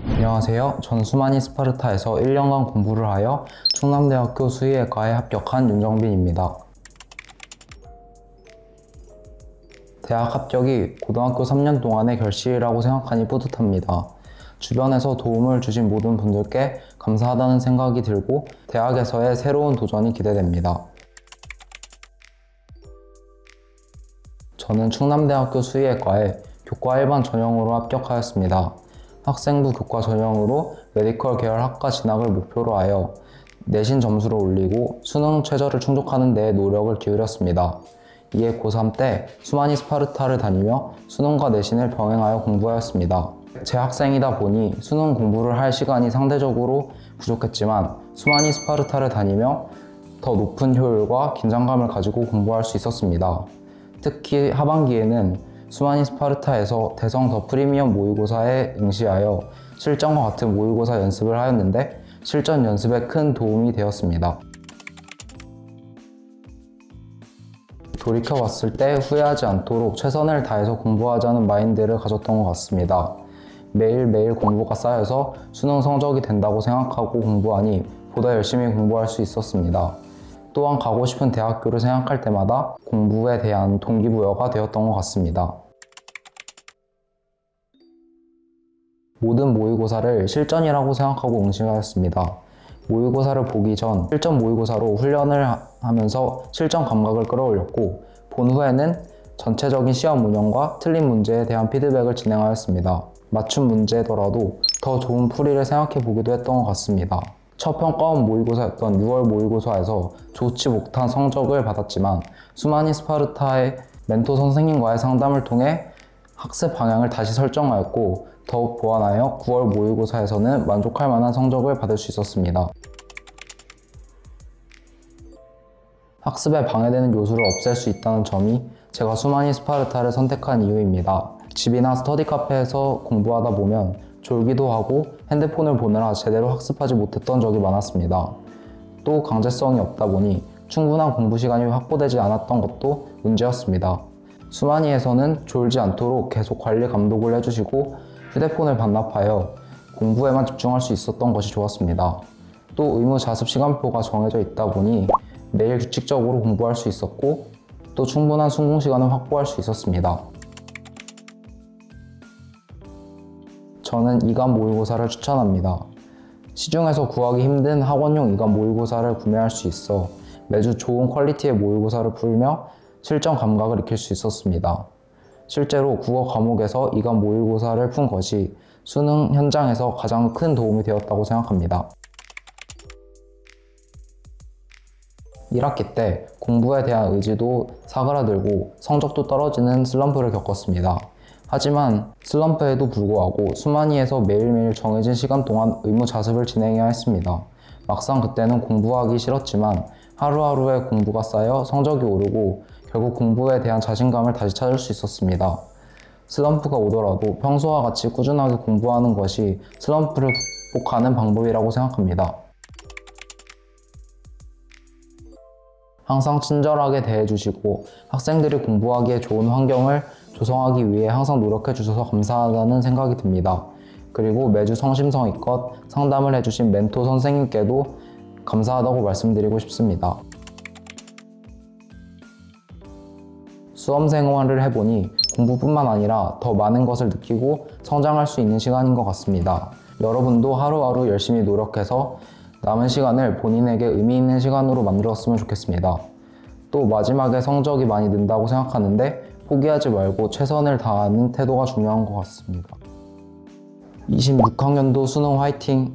안녕하세요. 저는 수마니 스파르타에서 1년간 공부를 하여 충남대학교 수의회과에 합격한 윤정빈입니다. 대학 합격이 고등학교 3년 동안의 결실이라고 생각하니 뿌듯합니다. 주변에서 도움을 주신 모든 분들께 감사하다는 생각이 들고 대학에서의 새로운 도전이 기대됩니다. 저는 충남대학교 수의회과에 교과 일반 전형으로 합격하였습니다. 학생부 교과 전형으로 메디컬 계열 학과 진학을 목표로 하여 내신 점수를 올리고 수능 최저를 충족하는 데 노력을 기울였습니다. 이에 고3 때 수마니 스파르타를 다니며 수능과 내신을 병행하여 공부하였습니다. 재학생이다 보니 수능 공부를 할 시간이 상대적으로 부족했지만 수마니 스파르타를 다니며 더 높은 효율과 긴장감을 가지고 공부할 수 있었습니다. 특히 하반기에는 수마니 스파르타에서 대성 더 프리미엄 모의고사에 응시하여 실전과 같은 모의고사 연습을 하였는데 실전 연습에 큰 도움이 되었습니다. 돌이켜봤을 때 후회하지 않도록 최선을 다해서 공부하자는 마인드를 가졌던 것 같습니다. 매일매일 공부가 쌓여서 수능 성적이 된다고 생각하고 공부하니 보다 열심히 공부할 수 있었습니다. 또한 가고 싶은 대학교를 생각할 때마다 공부에 대한 동기부여가 되었던 것 같습니다. 모든 모의고사를 실전이라고 생각하고 응시하였습니다. 모의고사를 보기 전 실전 모의고사로 훈련을 하면서 실전 감각을 끌어올렸고 본 후에는 전체적인 시험 운영과 틀린 문제에 대한 피드백을 진행하였습니다. 맞춤 문제더라도 더 좋은 풀이를 생각해 보기도 했던 것 같습니다. 첫 평가원 모의고사였던 6월 모의고사에서 좋지 못한 성적을 받았지만 수마니 스파르타의 멘토 선생님과의 상담을 통해 학습 방향을 다시 설정하였고 더욱 보완하여 9월 모의고사에서는 만족할 만한 성적을 받을 수 있었습니다. 학습에 방해되는 요소를 없앨 수 있다는 점이 제가 수마니 스파르타를 선택한 이유입니다. 집이나 스터디 카페에서 공부하다 보면 졸기도 하고 핸드폰을 보느라 제대로 학습하지 못했던 적이 많았습니다. 또 강제성이 없다 보니 충분한 공부 시간이 확보되지 않았던 것도 문제였습니다. 수마니에서는 졸지 않도록 계속 관리 감독을 해주시고 휴대폰을 반납하여 공부에만 집중할 수 있었던 것이 좋았습니다. 또 의무 자습 시간표가 정해져 있다 보니 매일 규칙적으로 공부할 수 있었고 또 충분한 순공 시간을 확보할 수 있었습니다. 저는 이간 모의고사를 추천합니다. 시중에서 구하기 힘든 학원용 이간 모의고사를 구매할 수 있어 매주 좋은 퀄리티의 모의고사를 풀며 실전 감각을 익힐 수 있었습니다. 실제로 국어 과목에서 이간 모의고사를 푼 것이 수능 현장에서 가장 큰 도움이 되었다고 생각합니다. 1학기 때 공부에 대한 의지도 사그라들고 성적도 떨어지는 슬럼프를 겪었습니다. 하지만 슬럼프에도 불구하고 수마니에서 매일매일 정해진 시간 동안 의무 자습을 진행해야 했습니다. 막상 그때는 공부하기 싫었지만 하루하루의 공부가 쌓여 성적이 오르고 결국 공부에 대한 자신감을 다시 찾을 수 있었습니다. 슬럼프가 오더라도 평소와 같이 꾸준하게 공부하는 것이 슬럼프를 극복하는 방법이라고 생각합니다. 항상 친절하게 대해주시고 학생들이 공부하기에 좋은 환경을 조성하기 위해 항상 노력해 주셔서 감사하다는 생각이 듭니다. 그리고 매주 성심성의껏 상담을 해주신 멘토 선생님께도 감사하다고 말씀드리고 싶습니다. 수험 생활을 해보니 공부뿐만 아니라 더 많은 것을 느끼고 성장할 수 있는 시간인 것 같습니다. 여러분도 하루하루 열심히 노력해서 남은 시간을 본인에게 의미 있는 시간으로 만들었으면 좋겠습니다. 또 마지막에 성적이 많이 는다고 생각하는데 포기하지 말고 최선을 다하는 태도가 중요한 것 같습니다. 26학년도 수능 화이팅!